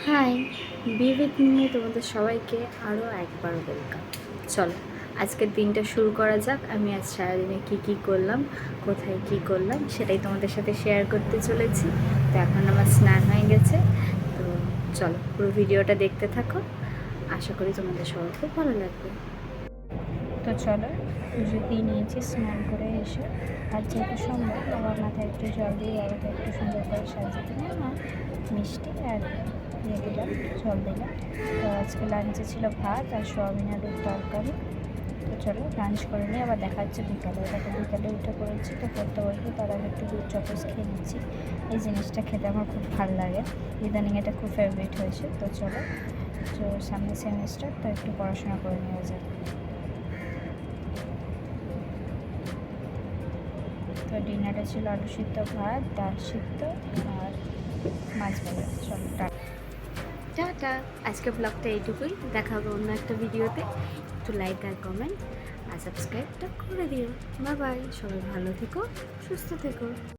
High, বিবেক নিয়ে তোমাদের সবাইকে আরও একবার ওয়েলকাম। চলো আজকের দিনটা শুরু করা যাক। আমি আজ সারাদিনে কী করলাম, কোথায় কী করলাম সেটাই তোমাদের সাথে শেয়ার করতে চলেছি। তো এখন আমার স্নান হয়ে গেছে, তো চলো পুরো ভিডিওটা দেখতে থাকো। আশা করি তোমাদের সবার খুব ভালো লাগবে। তো চলো, পুজো দিয়ে নিয়েছি স্নান করে এসে। আর যেহেতু সম্ভব বাবার মাথায় একটু জল দিয়ে বাবাকে একটু সুন্দর করে সাজিয়ে দিলাম, আর মিষ্টি আর দিলাম, জল দিলাম। তো আজকে লাঞ্চে ছিল ভাত আর সোয়াবিন আলুর তরকারি। তো চলো লাঞ্চ করে নিয়ে আবার দেখা হচ্ছে বিকালে। দেখো বিকালে উঠে পড়েছি, তো পড়তে বসবো, তার আগে একটু দুধ চকোস খেয়ে নিচ্ছি। এই জিনিসটা খেতে আমার খুব ভালো লাগে, ইদানিং এটা খুব ফেভারিট হয়েছে। তো চলো, তো সামনে সেমিস্টার, তো একটু পড়াশোনা করে নেওয়া যায়। তো ডিনারে ছিল আলু সিদ্ধ, ভাত, ডাল সিদ্ধ আর মাছ ভাজা। চলো টাটা। আজকে ব্লগটা এইটুকুই, দেখা হবে অন্য একটা ভিডিওতে। একটু লাইক আর কমেন্ট আর সাবস্ক্রাইবটা করে দিও। বাই বাই, সবাই ভালো থেকো, সুস্থ থেকো।